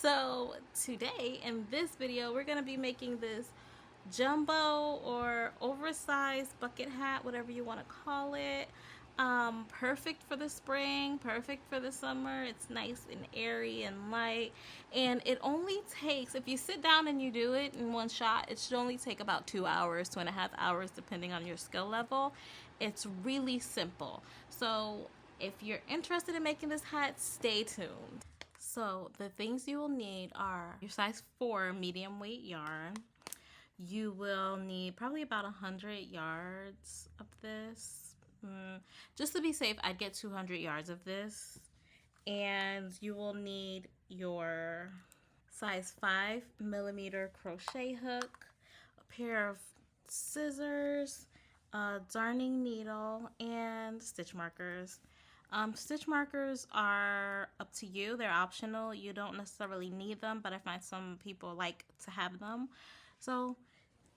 So today in this video we're going to be making this jumbo or oversized bucket hat, whatever you want to call it. Perfect for the spring, perfect for the summer. It's nice and airy and light, and it only takes, if you sit down and you do it in one shot, it should only take about 2 hours, 2.5 hours, depending on your skill level. It's really simple. So if you're interested in making this hat, stay tuned. So the things you will need are your size 4 medium weight yarn. You will need probably about 100 yards of this. Just to be safe, I'd get 200 yards of this. And you will need your size 5mm crochet hook, a pair of scissors, a darning needle, and stitch markers. Stitch markers are up to you. They're optional. You don't necessarily need them, but I find some people like to have them. So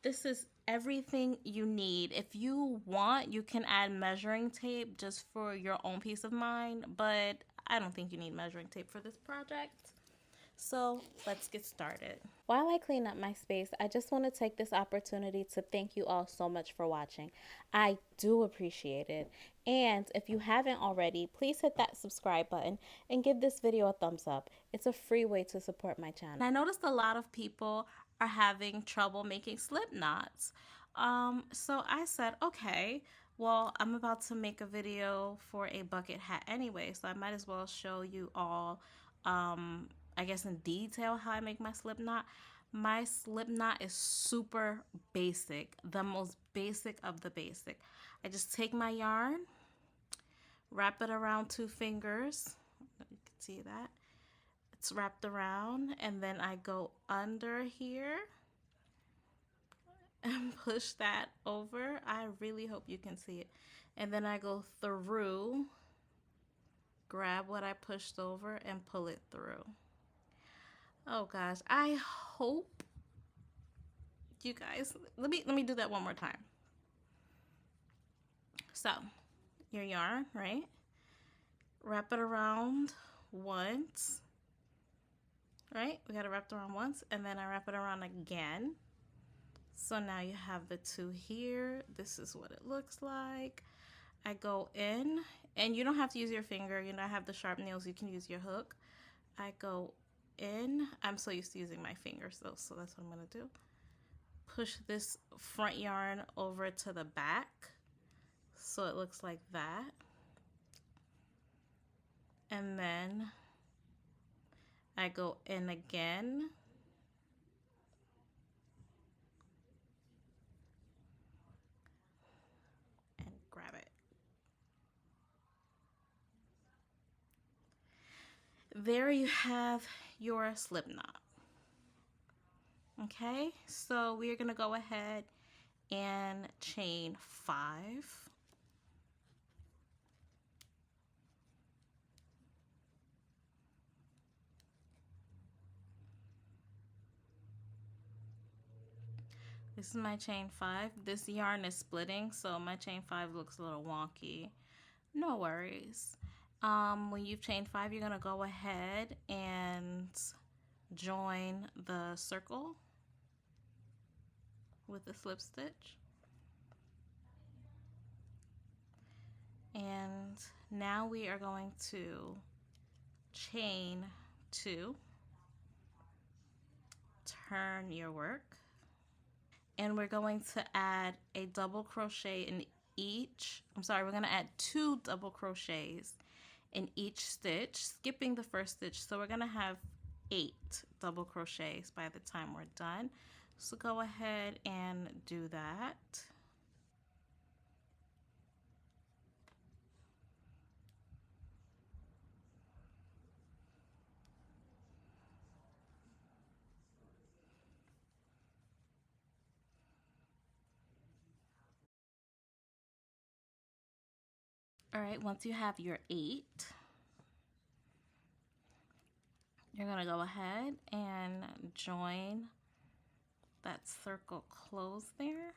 this is everything you need. If you want, you can add measuring tape just for your own peace of mind, but I don't think you need measuring tape for this project. So let's get started. While I clean up my space, I just want to take this opportunity to thank you all so much for watching. I do appreciate it. And if you haven't already, please hit that subscribe button and give this video a thumbs up. It's a free way to support my channel. And I noticed a lot of people are having trouble making slip knots. So I said, okay, well, I'm about to make a video for a bucket hat anyway, so I might as well show you all I guess in detail how I make my slip knot. My slip knot is super basic, the most basic of the basic. I just take my yarn, wrap it around 2 fingers. You can see that. It's wrapped around, and then I go under here and push that over. I really hope you can see it. And then I go through, grab what I pushed over, and pull it through. Oh gosh, I hope you guys, let me do that one more time. So, your yarn, right? Wrap it around once, right? We got to wrap it around once, and then I wrap it around again. So now you have the 2 here. This is what it looks like. I go in, and you don't have to use your finger. You know, I have the sharp nails. You can use your hook. I go in. I'm so used to using my fingers though, so that's what I'm going to do. Push this front yarn over to the back so it looks like that. And then I go in again. And grab it. There you have your slip knot. Okay, so we are going to go ahead and chain 5. This is my chain 5. This yarn is splitting, so my chain 5 looks a little wonky. No worries. When you've chained 5, you're going to go ahead and join the circle with the slip stitch. And now we are going to chain 2, turn your work, and we're going to add a double crochet in each, we're going to add 2 double crochets in each stitch, skipping the first stitch. So we're going to have 8 double crochets by the time we're done. So go ahead and do that. All right, once you have your 8, you're going to go ahead and join that circle close there.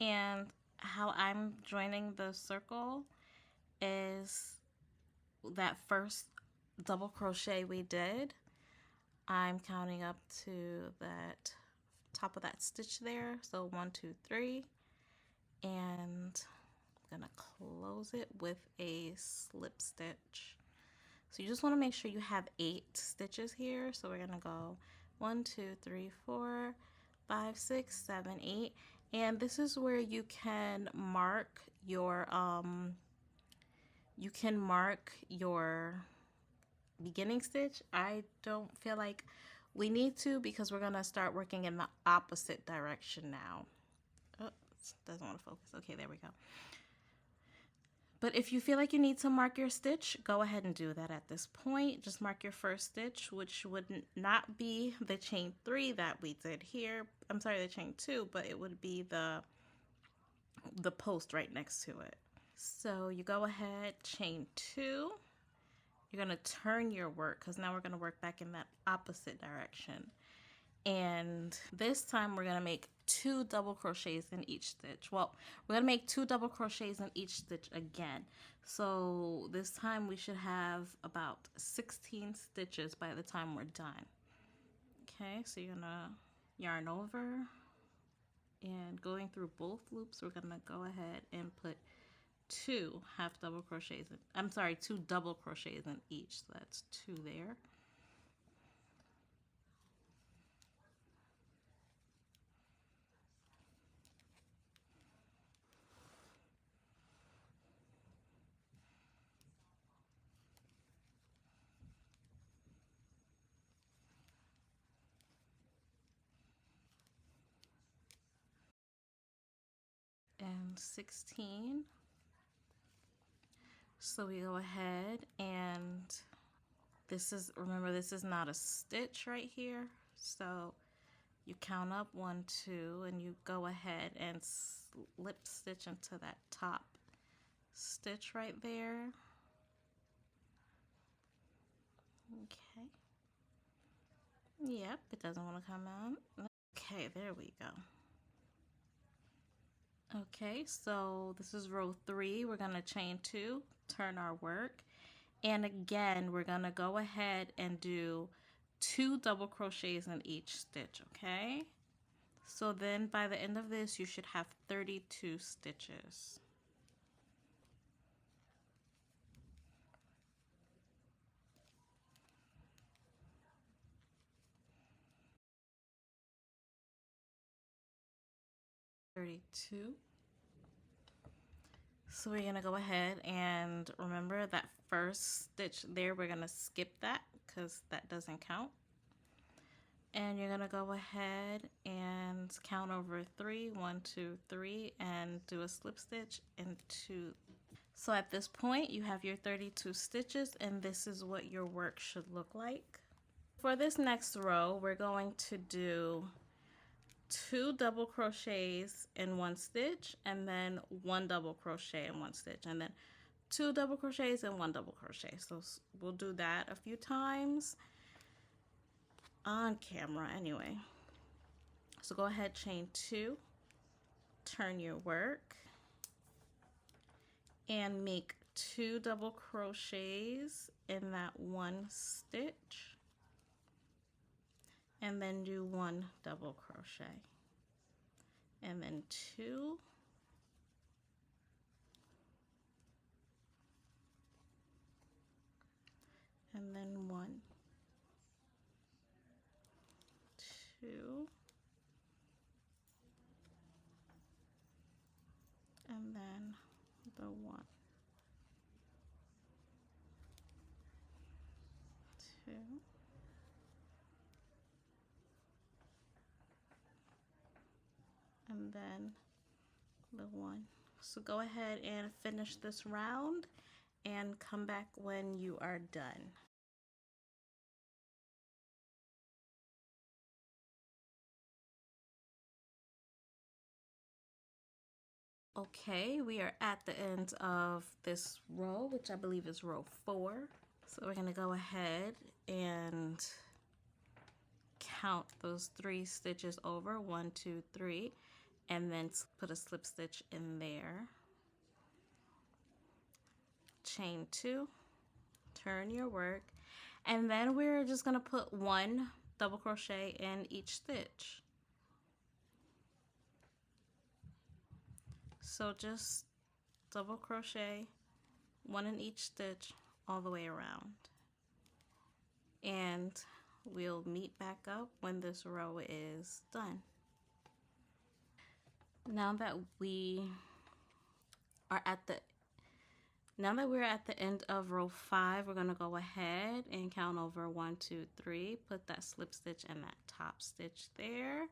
And how I'm joining the circle is that first double crochet we did, I'm counting up to that top of that stitch there. So 1, 2, 3, and I'm gonna close it with a slip stitch. So you just want to make sure you have 8 stitches here. So we're gonna go 1, 2, 3, 4, 5, 6, 7, 8, and this is where you can mark your beginning stitch. I don't feel like we need to because we're gonna start working in the opposite direction now. Oh, it doesn't want to focus. Okay, there we go. But if you feel like you need to mark your stitch, go ahead and do that at this point. Just mark your first stitch, which would not be the chain 3 that we did here. I'm sorry, the chain 2, but it would be the post right next to it. So you go ahead, chain 2. You're going to turn your work because now we're going to work back in that opposite direction. And this time we're going to make 2 double crochets in each stitch. Well, we're going to make 2 double crochets in each stitch again. So this time we should have about 16 stitches by the time we're done. Okay, so you're going to yarn over, and going through both loops, we're going to go ahead and put 2 half double crochets in, I'm sorry, 2 double crochets in each. So that's 2 there. And 16. So we go ahead and remember this is not a stitch right here. So you count up 1, 2, and you go ahead and slip stitch into that top stitch right there. Okay. Yep, it doesn't want to come out. Okay, there we go. Okay, so this is row 3. We're going to chain 2, turn our work, and again we're going to go ahead and do 2 double crochets in each stitch. Okay, so then by the end of this you should have 32 stitches. So we're going to go ahead and remember that first stitch there, we're going to skip that because that doesn't count. And you're going to go ahead and count over 3, 1, 2, 3, and do a slip stitch into. So at this point you have your 32 stitches, and this is what your work should look like. For this next row, we're going to do 2 double crochets in 1 stitch, and then 1 double crochet in 1 stitch, and then 2 double crochets and 1 double crochet. So we'll do that a few times on camera anyway. So go ahead, chain 2, turn your work, and make 2 double crochets in that 1 stitch, and then do 1 double crochet, and then 2, and then 1, 2, and then the 1, 2, and then the 1. So go ahead and finish this round and come back when you are done. Okay, we are at the end of this row, which I believe is row 4. So we're going to go ahead and count those 3 stitches over, 1, 2, 3, and then put a slip stitch in there. Chain 2, turn your work, And then we're just going to put 1 double crochet in each stitch. So just double crochet 1 in each stitch all the way around. And we'll meet back up when this row is done. Now that we're at the end of row 5, we're going to go ahead and count over 1, 2, 3, put that slip stitch in that top stitch there,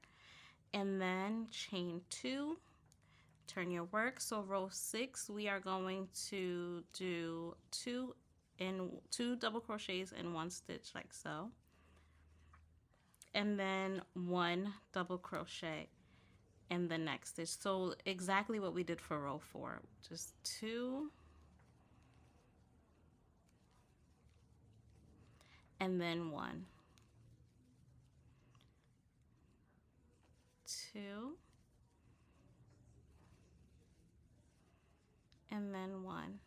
and then chain 2, turn your work. So row 6, we are going to do 2 double crochets in 1 stitch like so, and then 1 double crochet in the next stitch. So exactly what we did for row 4, just 2 and then 1, 2 and then 1.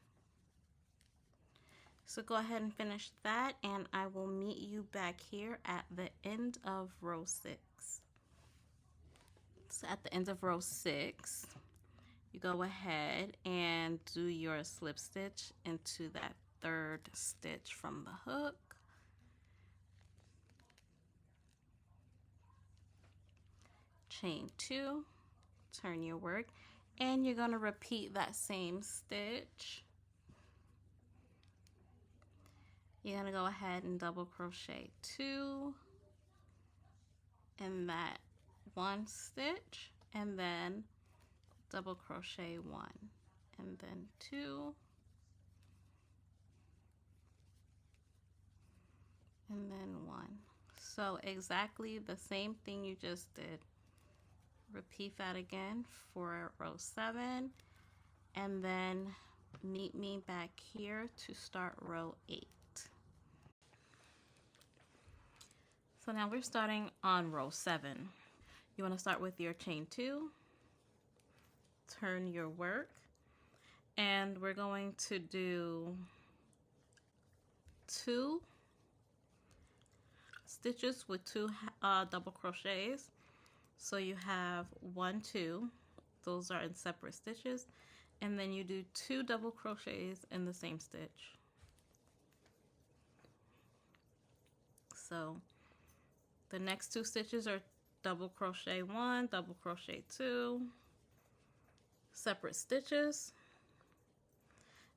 So go ahead and finish that, and I will meet you back here at the end of row 6. So at the end of row 6, you go ahead and do your slip stitch into that 3rd stitch from the hook. Chain 2, turn your work, and you're going to repeat that same stitch. You're going to go ahead and double crochet 2 in that 1 stitch, and then double crochet 1 and then 2 and then 1. So exactly the same thing you just did. Repeat that again for row 7, and then meet me back here to start row 8. So now we're starting on row 7. You want to start with your chain 2, turn your work, and we're going to do 2 stitches with 2 double crochets. So you have 1, 2, those are in separate stitches, and then you do 2 double crochets in the same stitch. So the next 2 stitches are double crochet 1, double crochet 2, separate stitches,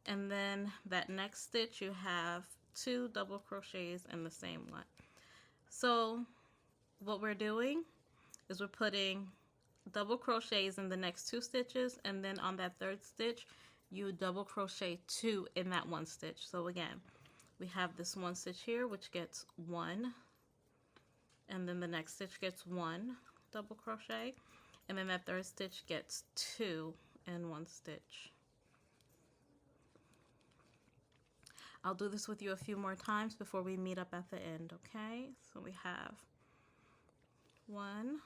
and then that next stitch you have 2 double crochets in the same one. So what we're doing is we're putting double crochets in the next 2 stitches, and then on that 3rd stitch you double crochet 2 in that 1 stitch. So again, we have this 1 stitch here which gets 1, and then the next stitch gets 1 double crochet, and then that 3rd stitch gets 2 in 1 stitch. I'll do this with you a few more times before we meet up at the end, okay? So we have 1,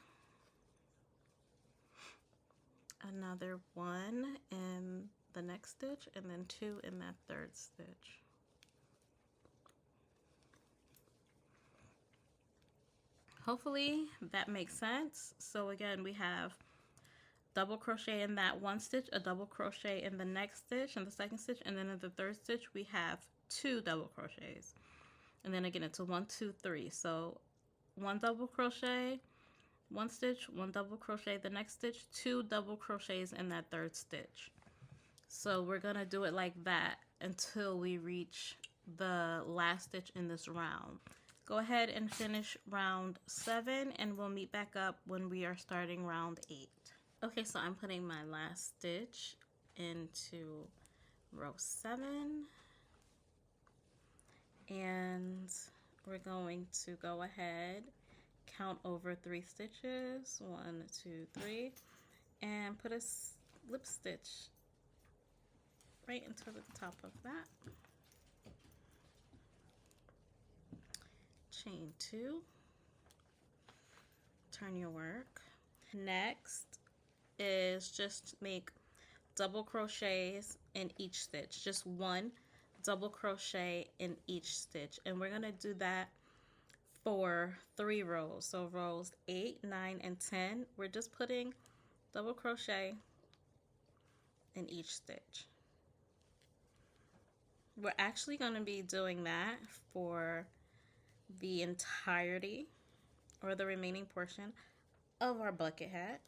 another 1 in the next stitch, and then 2 in that 3rd stitch. Hopefully that makes sense. So again, we have double crochet in that 1 stitch, a double crochet in the next stitch, in the 2nd stitch, and then in the 3rd stitch we have 2 double crochets, and then again it's a 1, 2, 3. So 1 double crochet, 1 stitch, 1 double crochet the next stitch, 2 double crochets in that 3rd stitch. So we're gonna do it like that until we reach the last stitch in this round. Go ahead and finish round 7, and we'll meet back up when we are starting round 8. Okay, so I'm putting my last stitch into row 7, and we're going to go ahead, count over 3 stitches, 1, 2, 3, and put a slip stitch right into the top of that. Chain 2, turn your work. Next is just make double crochets in each stitch, just 1 double crochet in each stitch, and we're gonna do that for 3 rows. So rows 8, 9, and 10, we're just putting double crochet in each stitch. We're actually going to be doing that for the entirety or the remaining portion of our bucket hat.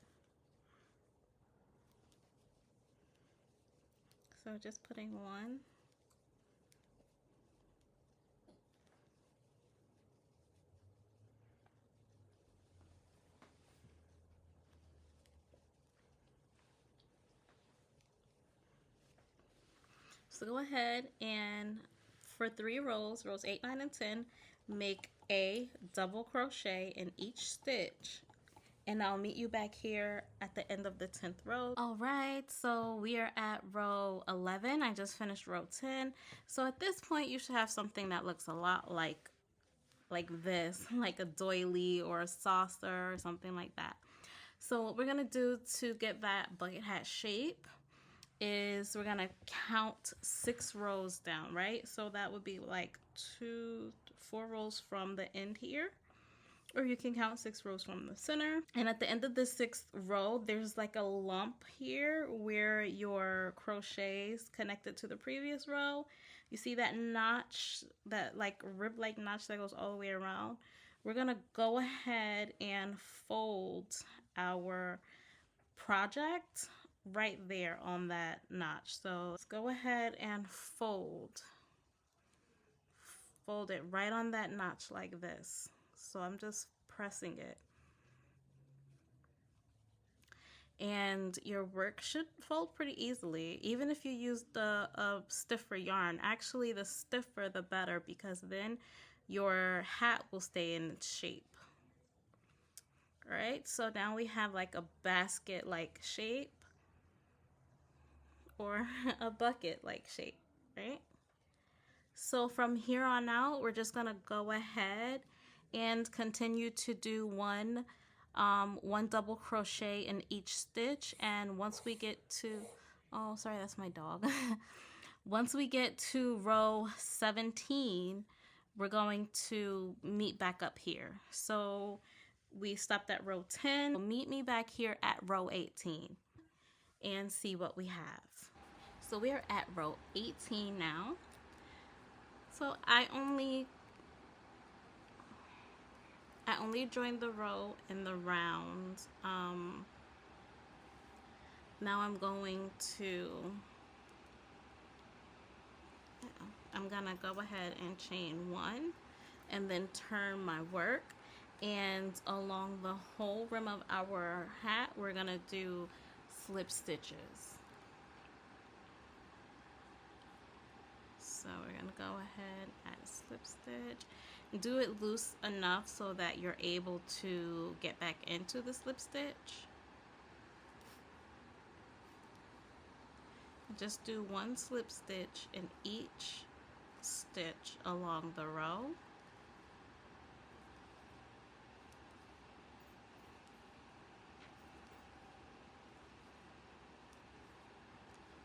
So just putting one. So go ahead and for 3 rows, rows 8, 9, and 10, make a double crochet in each stitch. And I'll meet you back here at the end of the 10th row. All right, so we are at row 11. I just finished row 10. So at this point, you should have something that looks a lot like this, like a doily or a saucer or something like that. So what we're gonna do to get that bucket hat shape is we're gonna count 6 rows down, right? So that would be like 4 rows from the end here, or you can count 6 rows from the center. And at the end of the 6th row, there's like a lump here where your crochets connected to the previous row. You see that notch, that like rib-like notch that goes all the way around? We're gonna go ahead and fold our project right there on that notch. So let's go ahead and fold it right on that notch like this. So I'm just pressing it, and your work should fold pretty easily, even if you use the stiffer yarn. Actually, the stiffer the better, because then your hat will stay in its shape. All right, so now we have like a basket like shape or a bucket like shape, right? So from here on out, we're just gonna go ahead and continue to do one double crochet in each stitch. And once we get to, oh, sorry, that's my dog. Once we get to row 17, we're going to meet back up here. So we stopped at row 10. Meet me back here at row 18 and see what we have. So we are at row 18 now. So I only joined the row in the round. Now I'm gonna go ahead and chain 1 and then turn my work, and along the whole rim of our hat we're gonna do slip stitches. So we're gonna go ahead, add a slip stitch. Do it loose enough so that you're able to get back into the slip stitch. Just do 1 slip stitch in each stitch along the row.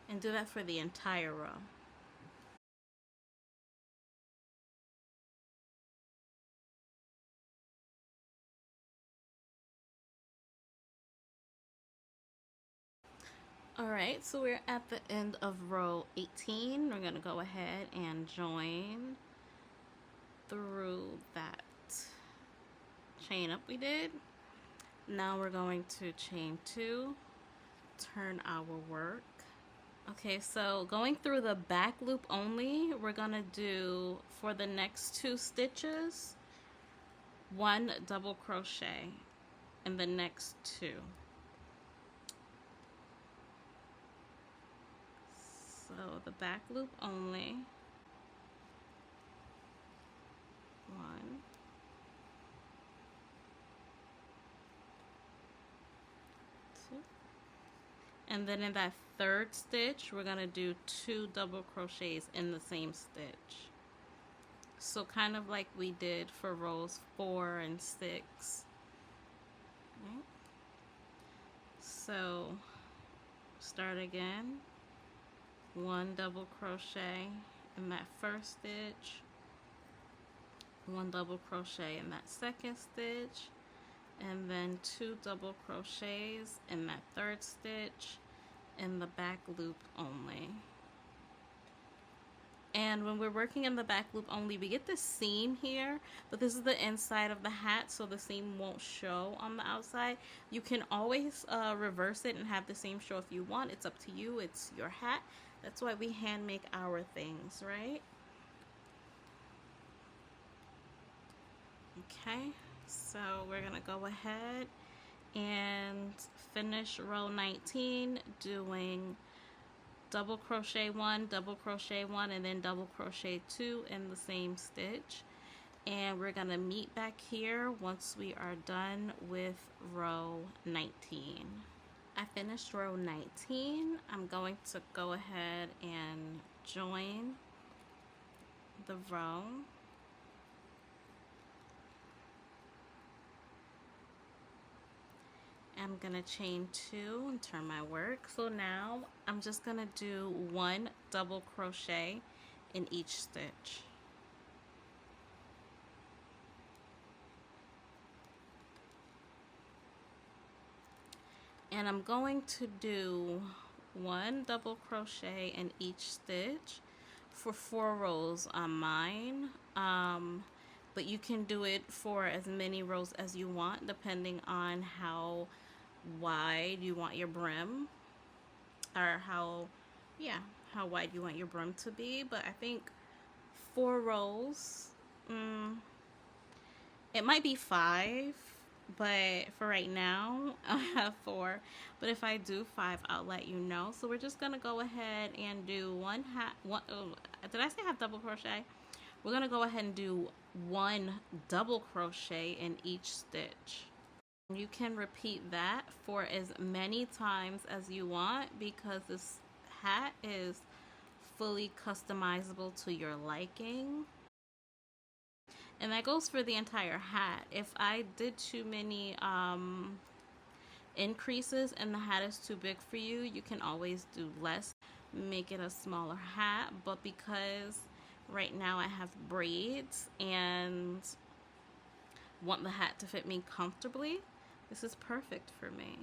And do that for the entire row. Alright, so we're at the end of row 18. We're going to go ahead and join through that chain up we did. Now we're going to chain 2, turn our work. Okay, so going through the back loop only, we're going to do, for the next 2 stitches, 1 double crochet in the next 2. So the back loop only, 1, 2, and then in that 3rd stitch we're gonna do 2 double crochets in the same stitch. So kind of like we did for rows 4 and 6. Okay. So start again, 1 double crochet in that first stitch, 1 double crochet in that second stitch, and then 2 double crochets in that third stitch in the back loop only. And when we're working in the back loop only, we get this seam here, but this is the inside of the hat, so the seam won't show on the outside. You can always reverse it and have the seam show if you want. It's up to you. It's your hat. That's why we hand make our things, right? Okay, so we're gonna go ahead and finish row 19 doing double crochet 1, double crochet 1, and then double crochet 2 in the same stitch. And we're gonna meet back here once we are done with row 19. I finished row 19. I'm going to go ahead and join the row. I'm gonna chain 2 and turn my work. So now I'm just gonna do 1 double crochet in each stitch. And I'm going to do 1 double crochet in each stitch for 4 rows on mine. But you can do it for as many rows as you want, depending on how wide you want your brim, or how wide you want your brim to be. But I think 4 rows, it might be 5, but for right now I have 4. But if I do 5, I'll let you know. So we're just gonna go ahead and do did I say have double crochet? We're gonna go ahead and do 1 double crochet in each stitch. You can repeat that for as many times as you want, because this hat is fully customizable to your liking. And that goes for the entire hat. If I did too many increases and the hat is too big for you, you can always do less, make it a smaller hat. But because right now I have braids and want the hat to fit me comfortably, this is perfect for me.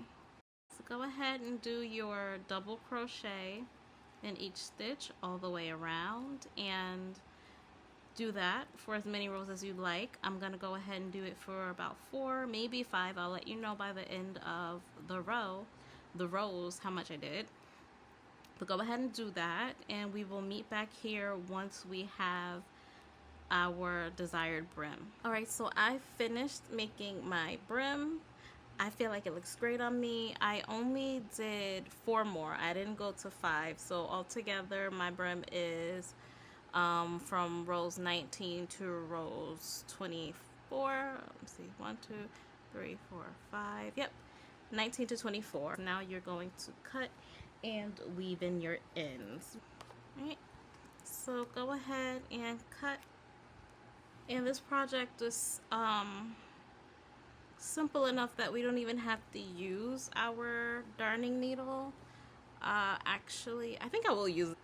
So go ahead and do your double crochet in each stitch all the way around, and do that for as many rows as you like. I'm gonna go ahead and do it for about 4, maybe 5. I'll let you know by the end of the rows, how much I did. But go ahead and do that, and we will meet back here once we have our desired brim. Alright, so I finished making my brim. I feel like it looks great on me. I only did 4 more. I didn't go to 5. So altogether my brim is from rows 19 to rows 24. Let's see, 1, 2, 3, 4, 5. Yep, 19 to 24. Now you're going to cut and weave in your ends. All right, so go ahead and cut. And this project is simple enough that we don't even have to use our darning needle. Actually, I think I will use it.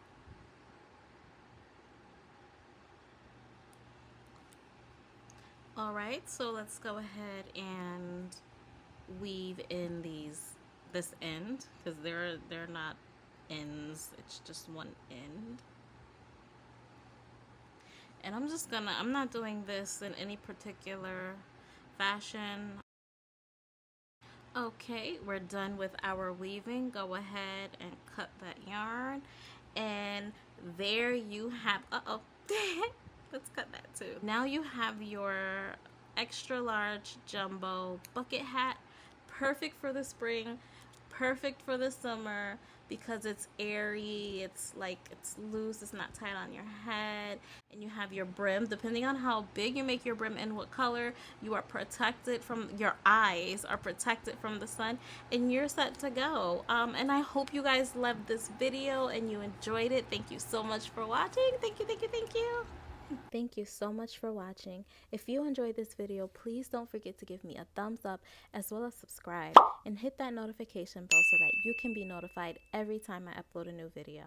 Alright, so let's go ahead and weave in this end, because they're not ends, it's just one end. And I'm not doing this in any particular fashion. Okay, we're done with our weaving. Go ahead and cut that yarn, and there you have, let's cut that too. Now you have your extra large jumbo bucket hat, perfect for the spring, perfect for the summer, because it's airy, it's loose, it's not tight on your head. And you have your brim. Depending on how big you make your brim and what color, you are protected from, your eyes are protected from the sun, and you're set to go. And I hope you guys loved this video and you enjoyed it. Thank you so much for watching. Thank you, thank you, thank you. Thank you so much for watching. If you enjoyed this video, please don't forget to give me a thumbs up, as well as subscribe, and hit that notification bell so that you can be notified every time I upload a new video.